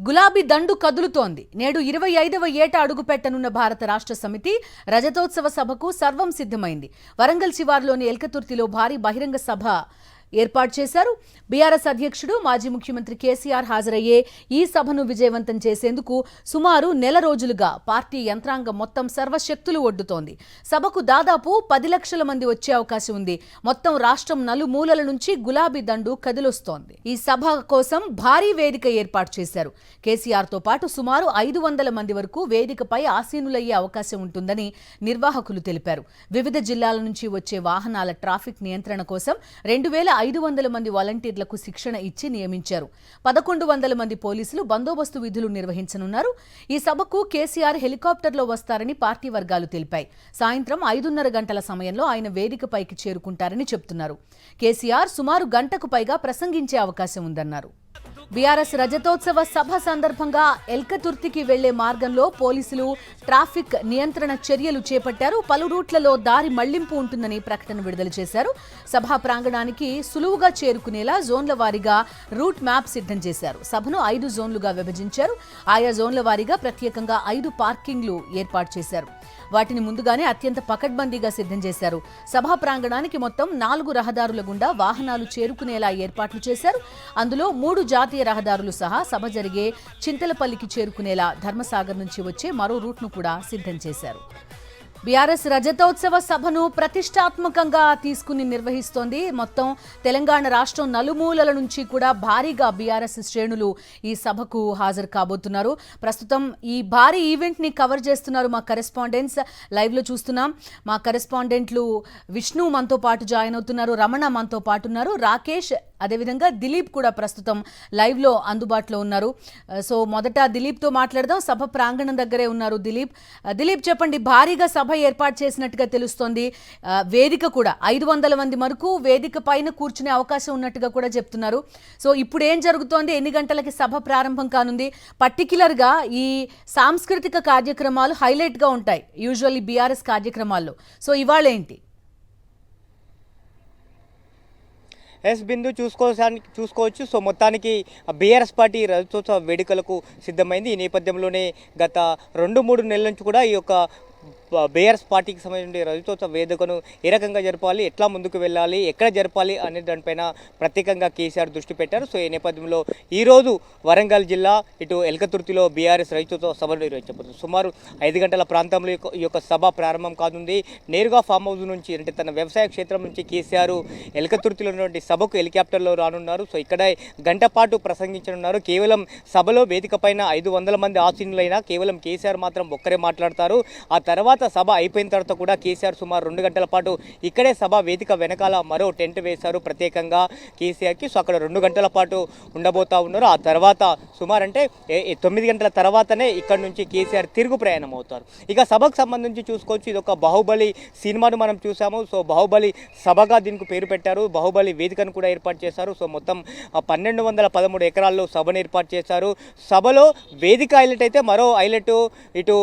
గులాబీ దండు కదులుతోంది. నేడు 25వ ఏట అడుగుపెట్టనున్న భారత రాష్ట్ర సమితి రజతోత్సవ సభకు సర్వం సిద్ధమైంది. వరంగల్ శివార్లోని ఎల్కతుర్తిలో భారీ బహిరంగ సభ ఏర్పాటు చేశారు. బీఆర్ఎస్ అధ్యక్షుడు మాజీ ముఖ్యమంత్రి కేసీఆర్ హాజరయ్యే ఈ సభను విజయవంతం చేసేందుకు సుమారు నెల రోజులుగా పార్టీ యంత్రాంగం మొత్తం సర్వశక్తులు ఒడ్డుతోంది. సభకు దాదాపు 10 లక్షల మంది వచ్చే అవకాశం ఉంది. మొత్తం రాష్ట్రం నలుమూలల నుంచి గులాబీ దండు కదిలొస్తోంది. ఈ సభ కోసం భారీ వేదిక ఏర్పాటు చేశారు. కేసీఆర్తో పాటు సుమారు 500 మంది వరకు వేదికపై ఆసీనులయ్యే అవకాశం ఉంటుందని నిర్వాహకులు తెలిపారు. వివిధ జిల్లాల నుంచి వచ్చే వాహనాల ట్రాఫిక్ నియంత్రణ కోసం 2500 మంది వాలంటీర్లకు శిక్షణ ఇచ్చి నియమించారు. 1100 మంది పోలీసులు బందోబస్తు విధులు నిర్వహించనున్నారు. ఈ సభకు కేసీఆర్ హెలికాప్టర్లో వస్తారని పార్టీ వర్గాలు తెలిపాయి. సాయంత్రం 5:30 గంటల సమయంలో ఆయన వేదికపైకి చేరుకుంటారని చెబుతున్నారు. కేసీఆర్ సుమారు గంటకు పైగా ప్రసంగించే అవకాశం ఉందన్నారు. బీఆర్ఎస్ రజతోత్సవ సభ సందర్భంగా ఎల్కతుర్తికి వెళ్లే మార్గంలో పోలీసులు ట్రాఫిక్ నియంత్రణ చర్యలు చేపట్టారు. పలు రూట్లలో దారి మళ్లింపు ఉంటుందని ప్రకటన విడుదల చేశారు. సభా ప్రాంగణానికి సులువుగా చేరుకునేలా జోన్ల వారీగా రూట్ మ్యాప్ సిద్ధం చేశారు. సభను 5 జోన్లుగా విభజించారు. ఆయా జోన్ల వారీగా ప్రత్యేకంగా 5 పార్కింగ్లు ఏర్పాటు చేశారు. వాటిని ముందుగానే అత్యంత పకడ్బందీగా సిద్ధం చేశారు. సభా ప్రాంగణానికి మొత్తం 4 రహదారుల గుండా వాహనాలు చేరుకునేలా ఏర్పాట్లు చేశారు. అందులో 3 జాతీయ రహదారులు సహా సభ జరిగే చింతలపల్లికి చేరుకునేలా ధర్మసాగర్ నుంచి వచ్చే మరో రూట్ను కూడా సిద్ధం చేశారు. బీఆర్ఎస్ రజతోత్సవ సభను ప్రతిష్టాత్మకంగా తీసుకుని నిర్వహిస్తోంది. మొత్తం తెలంగాణ రాష్ట్రం నలుమూలల నుంచి కూడా భారీగా బీఆర్ఎస్ శ్రేణులు ఈ సభకు హాజరు కాబోతున్నారు. ప్రస్తుతం ఈ భారీ ఈవెంట్ ని కవర్ చేస్తున్నారు మా కరెస్పాండెంట్స్. లైవ్ లో చూస్తున్నాం. మా కరెస్పాండెంట్లు విష్ణు మనతో పాటు జాయిన్ అవుతున్నారు, రమణ మనతో పాటు ఉన్నారు, రాకేష్ అదేవిధంగా దిలీప్ కూడా ప్రస్తుతం లైవ్ లో అందుబాటులో ఉన్నారు. సో మొదట దిలీప్ తో మాట్లాడదాం. సభ ప్రాంగణం దగ్గరే ఉన్నారు దిలీప్ చెప్పండి, భారీగా సభ ఏర్పాటు చేసినట్టుగా తెలుస్తోంది. వేదిక కూడా 500 మంది వరకు వేదిక పైన కూర్చునే అవకాశం ఉన్నట్టుగా కూడా చెప్తున్నారు. సో ఇప్పుడు ఏం జరుగుతోంది, ఎన్ని గంటలకి సభ ప్రారంభం కానుంది? పర్టిక్యులర్ గా ఈ సాంస్కృతిక కార్యక్రమాలు హైలైట్ గా ఉంటాయి యూజువల్లీ బీఆర్ఎస్ కార్యక్రమాల్లో. సో ఇవాళ ఏంటి? బిందు చూసుకోవచ్చు. సో మొత్తానికి బీఆర్ఎస్ పార్టీ రజతోత్సవ వేడుకలకు సిద్ధమైంది. ఈ నేపథ్యంలోనే గత 2-3 నెలల నుంచి కూడా ఈ యొక్క బీఆర్ఎస్ పార్టీకి సంబంధించిన రజతోత్సవ వేదికను ఏ రకంగా జరపాలి, ఎట్లా ముందుకు వెళ్ళాలి, ఎక్కడ జరపాలి అనే దానిపైన ప్రత్యేకంగా కేసీఆర్ దృష్టి పెట్టారు. సో ఈ నేపథ్యంలో ఈరోజు వరంగల్ జిల్లా ఇటు ఎల్కతుర్తిలో బీఆర్ఎస్ రజతోత్సవ సభ నిర్వహించబోతుంది. సుమారు 5 గంటల ప్రాంతంలో ఈ యొక్క సభ ప్రారంభం కానుంది. నేరుగా ఫామ్ హౌస్ నుంచి అంటే తన వ్యవసాయ క్షేత్రం నుంచి కేసీఆర్ ఎల్కతుర్తిలో ఉన్నటువంటి సభకు హెలికాప్టర్లో రానున్నారు. సో ఇక్కడ గంట పాటు ప్రసంగించనున్నారు. కేవలం సభలో వేదిక పైన 500 మంది ఆసీనులైనా కేవలం కేసీఆర్ మాత్రం ఒక్కరే మాట్లాడతారు. ఆ తర్వాత సభ అయిపోయిన తర్వాత కూడా కేసీఆర్ సుమారు 2 గంటల పాటు ఇక్కడే సభ వేదిక వెనకాల మరో టెంట్ వేశారు ప్రత్యేకంగా కేసీఆర్కి. సో అక్కడ 2 గంటల పాటు ఉండబోతా ఉన్నారు. ఆ తర్వాత సుమారు అంటే 9 గంటల తర్వాతనే ఇక్కడ నుంచి కేసీఆర్ తిరుగు ప్రయాణం అవుతారు. ఇక సభకు సంబంధించి చూసుకోవచ్చు, ఇది ఒక బాహుబలి సినిమాను మనం చూసాము. సో బాహుబలి సభగా దీనికి పేరు పెట్టారు. బాహుబలి వేదికను కూడా ఏర్పాటు చేశారు. సో మొత్తం 1213 ఎకరాల్లో సభను ఏర్పాటు చేశారు. సభలో వేదిక హైలైట్ అయితే మరో హైలైట్ ఇటు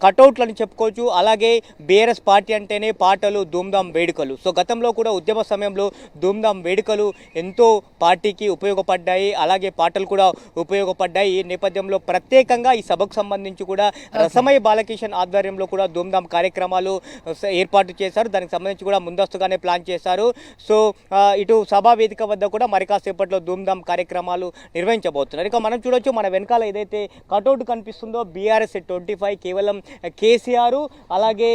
కటౌట్లు అని చెప్పుకోవచ్చు. అలాగే బీఆర్ఎస్ పార్టీ అంటేనే పాటలు, ధూమ్ధాం వేడుకలు. సో గతంలో కూడా ఉద్యమ సమయంలో ధూమ్ధాం వేడుకలు ఎంతో పార్టీకి ఉపయోగపడ్డాయి, అలాగే పాటలు కూడా ఉపయోగపడ్డాయి. ఈ నేపథ్యంలో ప్రత్యేకంగా ఈ సభకు సంబంధించి కూడా రసమయ బాలకిషన్ ఆధ్వర్యంలో కూడా ధూమ్ధాం కార్యక్రమాలు ఏర్పాటు చేశారు. దానికి సంబంధించి కూడా ముందస్తుగానే ప్లాన్ చేశారు. సో ఇటు సభా వేదిక వద్ద కూడా మరి కాసేపట్లో ధూమ్ధాం కార్యక్రమాలు నిర్వహించబోతున్నారు. ఇక మనం చూడొచ్చు, మన వెనకాల ఏదైతే కటౌట్ కనిపిస్తుందో బీఆర్ఎస్ 25 కేవలం కేసీఆర్ అలాగే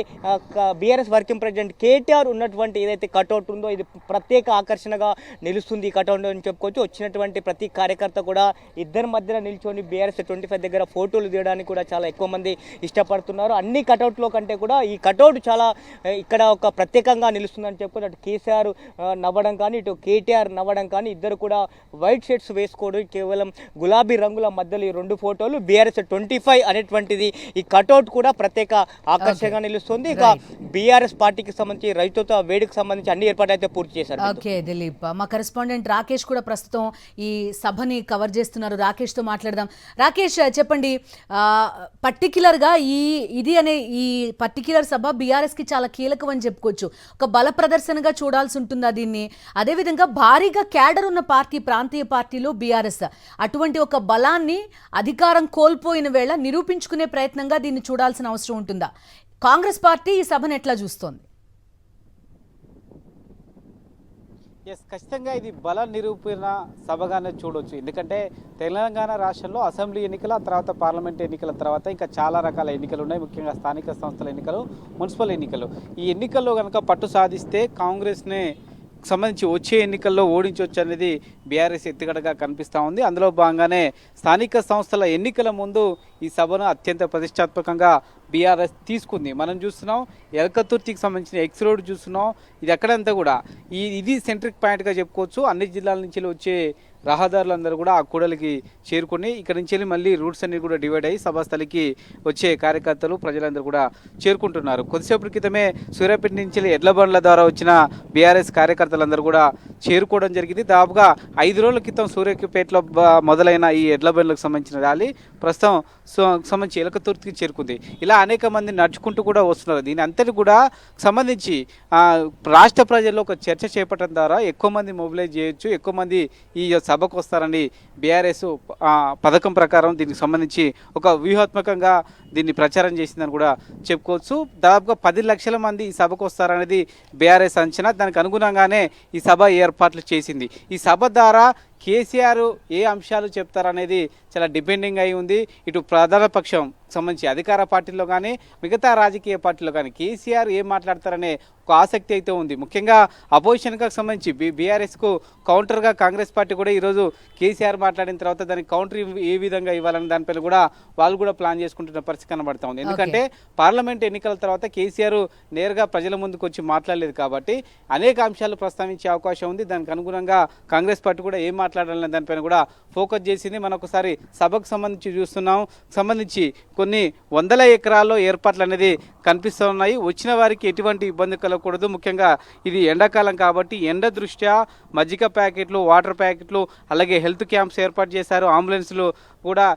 బీఆర్ఎస్ వర్కింగ్ ప్రెసిడెంట్ కేటీఆర్ ఉన్నటువంటి ఏదైతే కటౌట్ ఉందో ఇది ప్రత్యేక ఆకర్షణగా నిలుస్తుంది. ఈ కటౌట్ అని చెప్పుకోవచ్చు. వచ్చినటువంటి ప్రతి కార్యకర్త కూడా ఇద్దరి మధ్యన నిల్చొని బీఆర్ఎస్ 25 దగ్గర ఫోటోలు తీయడానికి కూడా చాలా ఎక్కువ మంది ఇష్టపడుతున్నారు. అన్ని కటౌట్లో కంటే కూడా ఈ కటౌట్ చాలా ఇక్కడ ఒక ప్రత్యేకంగా నిలుస్తుందని చెప్పుకోవచ్చు. అటు కేసీఆర్ నవ్వడం కానీ ఇటు కేటీఆర్ నవ్వడం కానీ ఇద్దరు కూడా వైట్ షర్ట్స్ వేసుకోవడం, కేవలం గులాబీ రంగుల మధ్యలో ఈ 2 ఫోటోలు బీఆర్ఎస్ 25 అనేటువంటిది ఈ కటౌట్ కూడా ప్రత్యేక ఆకర్షణగా నిలుస్తుంది. ఇక బీఆర్ఎస్ పార్టీకి సంబంధించి రైతుతో వేడికి సంబంధించి అన్ని ఏర్పాట్లు అయితే పూర్తి చేశారు. ఓకే దిలీప్, మా కరెస్పాండెంట్ రాకేష్ కూడా ప్రస్తుతం ఈ సభని కవర్ చేస్తున్నారు. రాకేష్ తో తో మాట్లాడదాం. రాకేష్ చెప్పండి, పర్టిక్యులర్గా ఈ పర్టిక్యులర్ సభ బీఆర్ఎస్ కి చాలా కీలకం అని చెప్పుకోవచ్చు. ఒక బల ప్రదర్శనగా చూడాల్సి ఉంటుందా దీన్ని? అదేవిధంగా భారీగా క్యాడర్ ఉన్న పార్టీ, ప్రాంతీయ పార్టీలో బీఆర్ఎస్, అటువంటి ఒక బలాన్ని అధికారం కోల్పోయిన వేళ నిరూపించుకునే ప్రయత్నంగా దీన్ని చూడాల్సిన అవసరం ఉంటుందా? కాంగ్రెస్ పార్టీ ఈ సభను ఎట్లా చూస్తోంది? ఖచ్చితంగా ఇది బల నిరూపణ సభగానే చూడవచ్చు. ఎందుకంటే తెలంగాణ రాష్ట్రంలో అసెంబ్లీ ఎన్నికల తర్వాత పార్లమెంట్ ఎన్నికల తర్వాత ఇంకా చాలా రకాల ఎన్నికలు ఉన్నాయి. ముఖ్యంగా స్థానిక సంస్థల ఎన్నికలు, మున్సిపల్ ఎన్నికలు. ఈ ఎన్నికల్లో కనుక పట్టు సాధిస్తే కాంగ్రెస్నే సంబంధించి వచ్చే ఎన్నికల్లో ఓడించవచ్చు అనేది బీఆర్ఎస్ ఎత్తుగడగా కనిపిస్తూ ఉంది. అందులో భాగంగానే స్థానిక సంస్థల ఎన్నికల ముందు ఈ సభను అత్యంత ప్రతిష్టాత్మకంగా బీఆర్ఎస్ తీసుకుంది. మనం చూస్తున్నాం ఎల్కతుర్తికి సంబంధించిన ఎక్స్ రోడ్ చూస్తున్నాం. ఇది ఎక్కడంతా కూడా ఇది సెంట్రిక్ పాయింట్గా చెప్పుకోవచ్చు. అన్ని జిల్లాల నుంచి వచ్చే రహదారులందరూ కూడా ఆ కూడలికి చేరుకుని ఇక్కడి నుంచి వెళ్ళి మళ్ళీ రూట్స్ అన్ని కూడా డివైడ్ అయ్యి సభాస్థలికి వచ్చే కార్యకర్తలు, ప్రజలందరూ కూడా చేరుకుంటున్నారు. కొద్దిసేపటి క్రితమే సూర్యాపేట నుంచి ఎడ్ల బండ్ల ద్వారా వచ్చిన బీఆర్ఎస్ కార్యకర్తలందరూ కూడా చేరుకోవడం జరిగింది. దాదాపుగా 5 రోజుల క్రితం సూర్యాపేటలో మొదలైన ఈ ఎడ్ల బండ్లకు సంబంధించిన ర్యాలీ ప్రస్తుతం సంబంధించి ఎలకతుర్తికి చేరుకుంది. ఇలా అనేక మంది నడుచుకుంటూ కూడా వస్తున్నారు. దీని అంతటి కూడా సంబంధించి రాష్ట్ర ప్రజల్లో ఒక చర్చ చేపట్టడం ద్వారా ఎక్కువ మంది మొబిలైజ్ చేయొచ్చు, ఎక్కువ మంది ఈ సభకు వస్తారని బీఆర్ఎస్ పథకం ప్రకారం దీనికి సంబంధించి ఒక వ్యూహాత్మకంగా దీన్ని ప్రచారం చేసిందని కూడా చెప్పుకోవచ్చు. దాదాపుగా 10 లక్షల మంది ఈ సభకు వస్తారనేది బీఆర్ఎస్ అంచనా. దానికి అనుగుణంగానే ఈ సభ ఏర్పాట్లు చేసింది. ఈ సభ ద్వారా కేసీఆర్ ఏ అంశాలు చెప్తారనేది చాలా డిపెండింగ్ అయి ఉంది. ఇటు ప్రధాన పక్షం సంబంధించి అధికార పార్టీలో కానీ మిగతా రాజకీయ పార్టీలో కానీ కేసీఆర్ ఏం మాట్లాడతారనే ఒక ఆసక్తి అయితే ఉంది. ముఖ్యంగా అపోజిషన్కి సంబంధించి బీఆర్ఎస్కు కౌంటర్గా కాంగ్రెస్ పార్టీ కూడా ఈరోజు కేసీఆర్ మాట్లాడిన తర్వాత దానికి కౌంటర్ ఏ విధంగా ఇవ్వాలని దానిపైన కూడా వాళ్ళు కూడా ప్లాన్ చేసుకుంటున్న పరిస్థితి కనబడతా ఉంది. ఎందుకంటే పార్లమెంట్ ఎన్నికల తర్వాత కేసీఆర్ నేరుగా ప్రజల ముందుకు వచ్చి మాట్లాడలేదు కాబట్టి అనేక అంశాలు ప్రస్తావించే అవకాశం ఉంది. దానికి అనుగుణంగా కాంగ్రెస్ పార్టీ కూడా ఏం మాట్లాడాలనే దానిపైన కూడా ఫోకస్ చేసింది. మనం ఒకసారి సభకు సంబంధించి చూస్తున్నాం. సంబంధించి కొన్ని వందల ఎకరాల్లో ఏర్పాట్లు అనేది కనిపిస్తూ ఉన్నాయి. వచ్చిన వారికి ఎటువంటి ఇబ్బంది కలగకూడదు. ముఖ్యంగా ఇది ఎండాకాలం కాబట్టి ఎండ దృష్ట్యా మజ్జిగ ప్యాకెట్లు, వాటర్ ప్యాకెట్లు, అలాగే హెల్త్ క్యాంప్స్ ఏర్పాటు చేశారు. అంబులెన్స్లు కూడా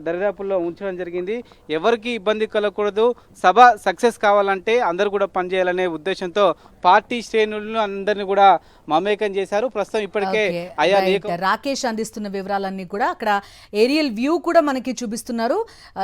దరిదాపుల్లో ఉంచడం జరిగింది. ఎవరికి ఇబ్బంది కలగకూడదు. సభ సక్సెస్ కావాలంటే అందరూ కూడా పనిచేయాలనే ఉద్దేశంతో పార్టీ శ్రేణులను అందరినీ కూడా మమేకం చేశారు. ప్రస్తుతం ఇప్పటికే రాకేష్ అందిస్తున్న వివరాలన్నీ కూడా అక్కడ ఏరియల్ వ్యూ కూడా మనకి చూపిస్తున్నారు.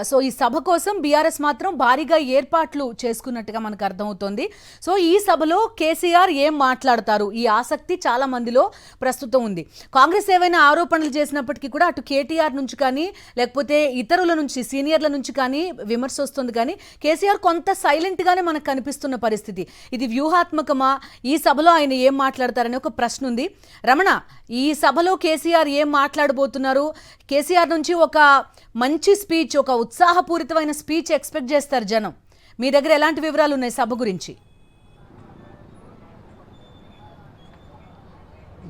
సో ఈ సభ కోసం బీఆర్ఎస్ మాత్రం భారీగా ఏర్పాట్లు చేసుకున్నట్టుగా మనకు అర్థమవుతోంది. సో ఈ సభలో కేసీఆర్ ఏం మాట్లాడతారు, ఈ ఆసక్తి చాలా మందిలో ప్రస్తుతం ఉంది. కాంగ్రెస్ ఏవైనా ఆరోపణలు చేసినప్పటికీ కూడా అటు కేటీఆర్ నుంచి కానీ లేకపోతే ఇతరుల నుంచి, సీనియర్ల నుంచి కానీ విమర్శ వస్తుంది. కానీ కేసీఆర్ కొంత సైలెంట్ గానే మనకు కనిపిస్తున్న పరిస్థితి. ఇది వ్యూహాత్మకమా? ఈ సభలో ఆయన ఏం మాట్లాడతారనే ఒక ప్రశ్న ఉంది. రమణ, ఈ సభలో కేసీఆర్ ఏం మాట్లాడబోతున్నారు? కేసీఆర్ నుంచి ఒక మంచి స్పీచ్, ఒక ఉత్సాహపూరితమైన స్పీచ్ ఎక్స్పెక్ట్ చేస్తారు జనం. మీ దగ్గర ఎలాంటి వివరాలు ఉన్నాయి సభ గురించి?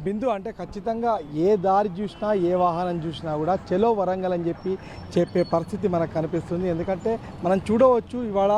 బిందు అంటే ఖచ్చితంగా ఏ దారి చూసినా, ఏ వాహనం చూసినా కూడా చలో వరంగల్ అని చెప్పే పరిస్థితి మనకు కనిపిస్తుంది. ఎందుకంటే మనం చూడవచ్చు ఇవాళ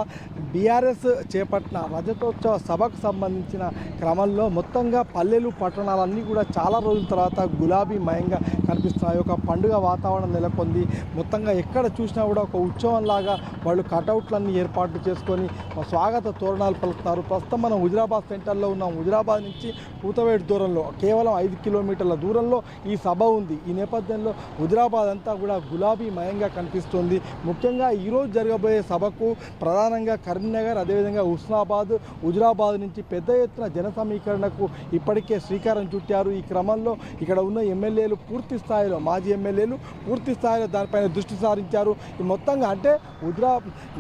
బీఆర్ఎస్ చేపట్టిన రజతోత్సవ సభకు సంబంధించిన క్రమంలో మొత్తంగా పల్లెలు, పట్టణాలన్నీ కూడా చాలా రోజుల తర్వాత గులాబీమయంగా కనిపిస్తున్నాయి. ఒక పండుగ వాతావరణం నెలకొంది. మొత్తంగా ఎక్కడ చూసినా కూడా ఒక ఉత్సవంలాగా వాళ్ళు కటౌట్లన్నీ ఏర్పాటు చేసుకొని స్వాగత తోరణాలు పలుకుతారు. ప్రస్తుతం మనం హుజురాబాద్ సెంటర్లో ఉన్నాం. హుజురాబాద్ నుంచి పూతవేడు దూరంలో కేవలం 5 కిలోమీటర్ల దూరంలో ఈ సభ ఉంది. ఈ నేపథ్యంలో హుజురాబాద్ అంతా కూడా గులాబీమయంగా కనిపిస్తుంది. ముఖ్యంగా ఈరోజు జరగబోయే సభకు ప్రధానంగా కరీంనగర్, అదేవిధంగా హుస్నాబాద్, హుజురాబాద్ నుంచి పెద్ద ఎత్తున జన సమీకరణకు ఇప్పటికే శ్రీకారం చుట్టారు. ఈ క్రమంలో ఇక్కడ ఉన్న ఎమ్మెల్యేలు పూర్తి స్థాయిలో, మాజీ ఎమ్మెల్యేలు పూర్తి స్థాయిలో దానిపైన దృష్టి సారించారు. మొత్తంగా అంటే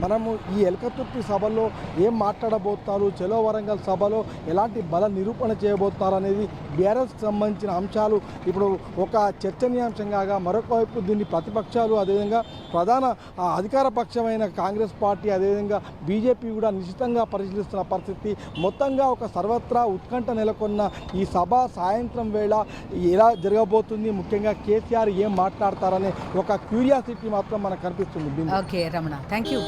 మనము ఈ ఎల్కతుర్తి సభలో ఏం మాట్లాడబోతున్నారు, చలో వరంగల్ సభలో ఎలాంటి బల నిరూపణ చేయబోతున్నారు అనేది బీఆర్ఎస్ సంబంధించిన అంశాలు ఇప్పుడు ఒక చర్చనీయాంశంగా, మరొక వైపు దీన్ని ప్రతిపక్షాలు, అదేవిధంగా ప్రధాన అధికార పక్షమైన కాంగ్రెస్ పార్టీ, అదేవిధంగా బీజేపీ కూడా నిశ్చితంగా పరిశీలిస్తున్న పరిస్థితి. మొత్తంగా ఒక సర్వత్రా ఉత్కంఠ నెలకొన్న ఈ సభ సాయంత్రం వేళ ఎలా జరగబోతుంది, ముఖ్యంగా కేసీఆర్ ఏం మాట్లాడతారనే ఒక క్యూరియాసిటీ మాత్రం మనకు కనిపిస్తుంది. Okay Ramana, thank you.